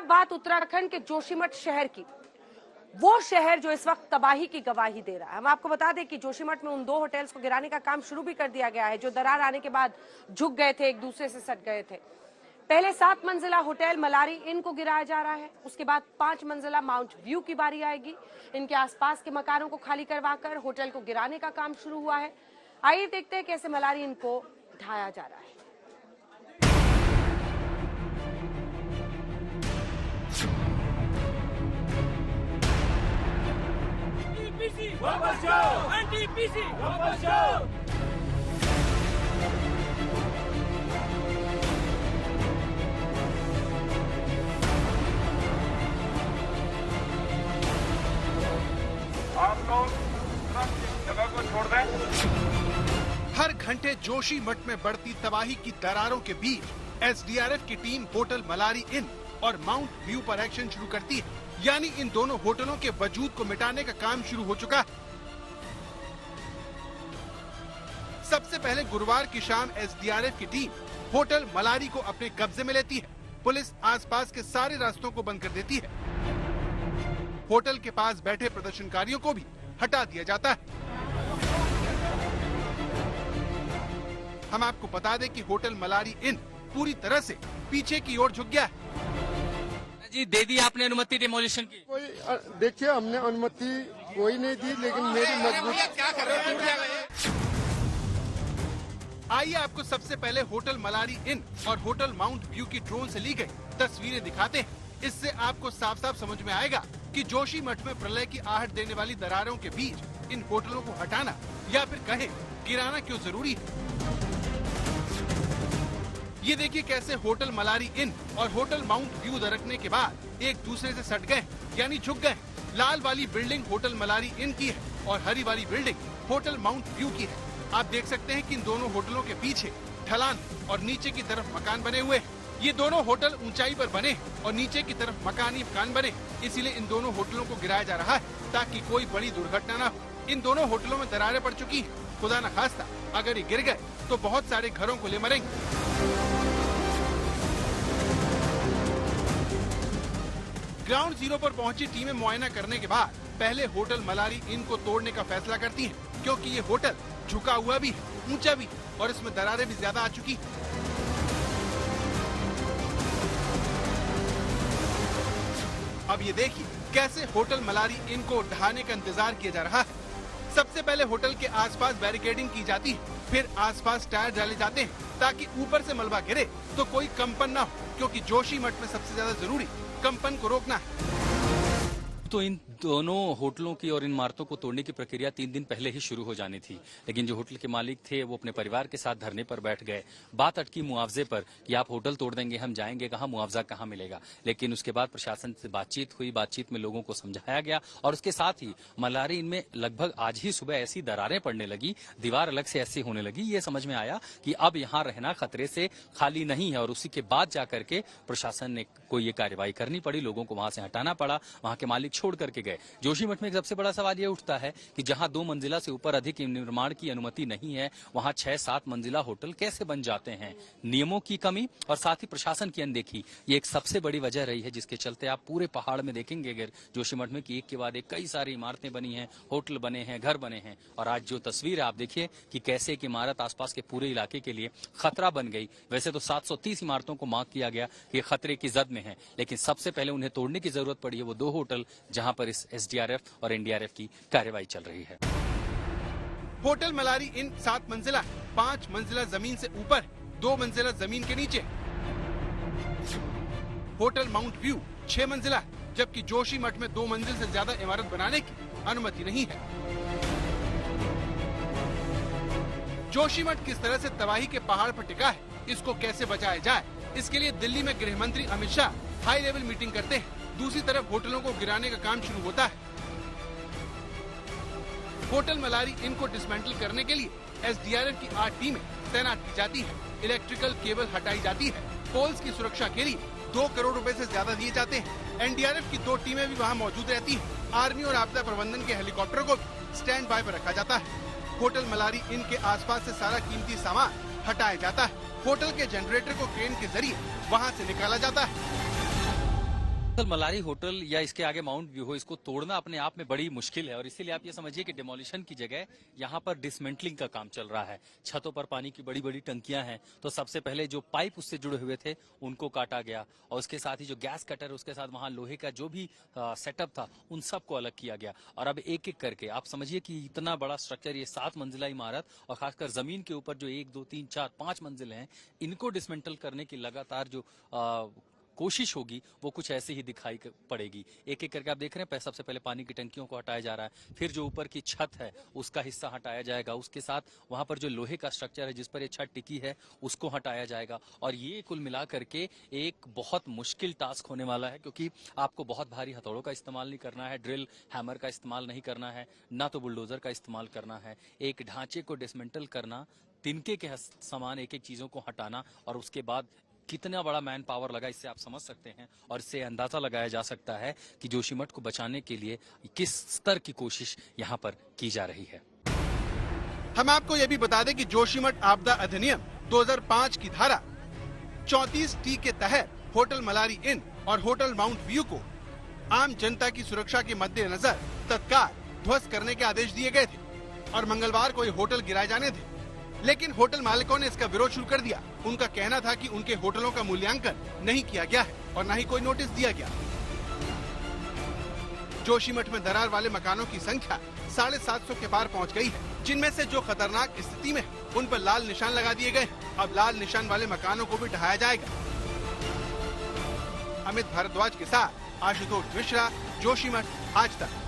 बात उत्तराखंड के जोशीमठ शहर की, वो शहर जो इस वक्त तबाही की गवाही दे रहा है। हम आपको बता दें कि जोशीमठ में उन 2 होटल्स को गिराने का काम शुरू भी कर दिया गया है जो दरार आने के बाद झुक गए थे, एक दूसरे से सट गए थे। पहले 7 मंजिला होटल मलारी इन को गिराया जा रहा है, उसके बाद 5 मंजिला माउंट व्यू की बारी आएगी। इनके आसपास के मकानों को खाली करवाकर होटल को गिराने का काम शुरू हुआ है। आइए देखते हैं कैसे मलारी इनको ढाया जा रहा है। वापस जाओ, एनटीपीसी वापस जाओ। आप लोग जगह को छोड़ दें। हर घंटे जोशीमठ में बढ़ती तबाही की दरारों के बीच एसडीआरएफ की टीम होटल मलारी इन और माउंट व्यू पर एक्शन शुरू करती है। यानी इन दोनों होटलों के वजूद को मिटाने का काम शुरू हो चुका है। सबसे पहले गुरुवार की शाम एसडीआरएफ की टीम होटल मलारी को अपने कब्जे में लेती है। पुलिस आसपास के सारे रास्तों को बंद कर देती है। होटल के पास बैठे प्रदर्शनकारियों को भी हटा दिया जाता है। हम आपको बता दें कि होटल मलारी इन पूरी तरह से पीछे की ओर झुक गया है। जी दे दी आपने अनुमति डिमोलिशन की? कोई देखिए, हमने अनुमति कोई नहीं दी, लेकिन मेरी मजबूरी। क्या कर रहे हो? आइए आपको सबसे पहले होटल मलारी इन और होटल माउंट व्यू की ड्रोन से ली गई तस्वीरें दिखाते हैं। इससे आपको साफ साफ समझ में आएगा कि जोशीमठ में प्रलय की आहट देने वाली दरारों के बीच इन होटलों को हटाना या फिर कहें गिराना क्यों जरूरी है। ये देखिए कैसे होटल मलारी इन और होटल माउंट व्यू दरकने के बाद एक दूसरे से सट गए, यानी झुक गए। लाल वाली बिल्डिंग होटल मलारी इन की है और हरी वाली बिल्डिंग होटल माउंट व्यू की है। आप देख सकते हैं कि इन दोनों होटलों के पीछे ढलान और नीचे की तरफ मकान बने हुए हैं। ये दोनों होटल ऊंचाई पर बने और नीचे की तरफ मकान ही मकान बने, इसीलिए इन दोनों होटलों को गिराया जा रहा है ताकि कोई बड़ी दुर्घटना न हो। इन दोनों होटलों में दरारें पड़ चुकी हैं। खुदा न खास्ता अगर ये गिर गए तो बहुत सारे घरों को ले मरेंगे। ग्राउंड जीरो पर पहुंची टीमें मुआयना करने के बाद पहले होटल मलारी इन को तोड़ने का फैसला करती हैं, क्योंकि ये होटल झुका हुआ भी है, ऊंचा भी और इसमें दरारें भी ज्यादा आ चुकी हैं। अब ये देखिए कैसे होटल मलारी इन को ढहाने का इंतजार किया जा रहा है। सबसे पहले होटल के आसपास बैरिकेडिंग की जाती है, फिर आसपास टायर डाले जाते हैं ताकि ऊपर से मलबा गिरे तो कोई कंपन न हो, क्योंकि जोशीमठ में सबसे ज्यादा जरूरी कंपन को रोकना है। तो इन दोनों होटलों की और इन इमारतों को तोड़ने की प्रक्रिया 3 दिन पहले ही शुरू हो जानी थी, लेकिन जो होटल के मालिक थे वो अपने परिवार के साथ धरने पर बैठ गए। बात अटकी मुआवजे पर कि आप होटल तोड़ देंगे, हम जाएंगे कहाँ, मुआवजा कहाँ मिलेगा। लेकिन उसके बाद प्रशासन से बातचीत हुई, बातचीत में लोगों को समझाया गया और उसके साथ ही मलारी इनमें लगभग आज ही सुबह ऐसी दरारें पड़ने लगी, दीवार अलग से ऐसी होने लगी। ये समझ में आया कि अब यहाँ रहना खतरे से खाली नहीं है और उसी के बाद जाकर के प्रशासन ने कोई ये कार्रवाई करनी पड़ी, लोगों को वहां से हटाना पड़ा, वहां के मालिक छोड़ करके गए। जोशीमठ में एक सबसे बड़ा सवाल यह उठता है कि जहां 2 मंजिला से ऊपर अधिक निर्माण की अनुमति नहीं है, वहां 6-7 मंजिला होटल कैसे बन जाते हैं। नियमों की कमी और साथ ही प्रशासन की अनदेखी ये एक सबसे बड़ी वजह रही है, जिसके चलते आप पूरे पहाड़ में देखेंगे अगर जोशीमठ में कि एक के बाद एक कई सारी इमारतें बनी हैं, होटल बने हैं, घर बने हैं। और आज जो तस्वीर है आप देखिए कि कैसे एक इमारत आसपास के पूरे इलाके के लिए खतरा बन गई। वैसे तो 730 इमारतों को मार्क किया गया कि खतरे की जद में है, लेकिन सबसे पहले उन्हें तोड़ने की जरूरत पड़ी है वो 2 होटल जहां पर इस एसडीआरएफ और एनडीआरएफ की कार्रवाई चल रही है। होटल मलारी इन 7 मंजिला, 5 मंजिला जमीन से ऊपर, 2 मंजिला जमीन के नीचे। होटल माउंट व्यू 6 मंजिला, जबकि जोशीमठ में 2 मंजिल से ज्यादा इमारत बनाने की अनुमति नहीं है। जोशीमठ किस तरह से तबाही के पहाड़ पर टिका है, इसको कैसे बचाया जाए, इसके लिए दिल्ली में गृह मंत्री Amit Shah high level meeting करते हैं। दूसरी तरफ होटलों को गिराने का काम शुरू होता है। होटल मलारी इन को डिसमेंटल करने के लिए एसडीआरएफ की 8 टीमें तैनात की जाती है। इलेक्ट्रिकल केबल हटाई जाती है। पोल्स की सुरक्षा के लिए 2 करोड़ रुपए से ज्यादा दिए जाते हैं। एनडीआरएफ की 2 टीमें भी वहां मौजूद रहती हैं। आर्मी और आपदा प्रबंधन के हेलीकॉप्टर को स्टैंड बाय पर रखा जाता है। होटल मलारी इन के आसपास से सारा कीमती सामान हटाया जाता है। होटल के जनरेटर को क्रेन के जरिए वहाँ से निकाला जाता है। मलारी होटल या इसके आगे माउंट व्यू हो, इसको तोड़ना अपने आप में बड़ी मुश्किल है और इसीलिए आप ये समझिए कि डिमोलिशन की जगह यहाँ पर डिसमेंटलिंग का काम चल रहा है। छतों पर पानी की बड़ी बड़ी टंकियां हैं, तो सबसे पहले जो पाइप उससे जुड़े हुए थे उनको काटा गया और उसके साथ ही जो गैस कटर, उसके साथ वहां लोहे का जो भी सेटअप था उन सबको अलग किया गया। और अब एक एक करके आप समझिए कि इतना बड़ा स्ट्रक्चर, ये 7 मंजिला इमारत और खासकर जमीन के ऊपर जो 1, 2, 3, 4, 5 मंजिल हैं, इनको डिसमेंटल करने की लगातार जो कोशिश होगी वो कुछ ऐसी ही दिखाई पड़ेगी। एक एक करके आप देख रहे हैं, सबसे पहले पानी की टंकियों को हटाया जा रहा है, फिर जो ऊपर की छत है उसका हिस्सा हटाया जाएगा, उसके साथ वहां पर जो लोहे का स्ट्रक्चर है जिस पर ये छत टिकी है उसको हटाया जाएगा। और ये कुल मिला करके एक बहुत मुश्किल टास्क होने वाला है, क्योंकि आपको बहुत भारी हथौड़ों का इस्तेमाल नहीं करना है, ड्रिल हैमर का इस्तेमाल नहीं करना है, ना तो बुलडोजर का इस्तेमाल करना है। एक ढांचे को डिसमेंटल करना, तिनके के समान एक एक चीजों को हटाना, और उसके बाद कितना बड़ा मैन पावर लगा इससे आप समझ सकते हैं। और इससे अंदाजा लगाया जा सकता है कि जोशीमठ को बचाने के लिए किस स्तर की कोशिश यहाँ पर की जा रही है। हम आपको यह भी बता दें कि जोशीमठ आपदा अधिनियम 2005 की धारा 34T के तहत होटल मलारी इन और होटल माउंट व्यू को आम जनता की सुरक्षा के मद्देनजर तत्काल ध्वस्त करने के आदेश दिए गए थे और मंगलवार को ये होटल गिराए जाने थे। लेकिन होटल मालिकों ने इसका विरोध शुरू कर दिया। उनका कहना था कि उनके होटलों का मूल्यांकन नहीं किया गया है और न ही कोई नोटिस दिया गया। जोशीमठ में दरार वाले मकानों की संख्या 750 के पार पहुंच गई है, जिनमें से जो खतरनाक स्थिति में है उन पर लाल निशान लगा दिए गए। अब लाल निशान वाले मकानों को भी ढहाया जाएगा। अमित भारद्वाज के साथ आशुतोष मिश्रा, जोशीमठ, आज तक।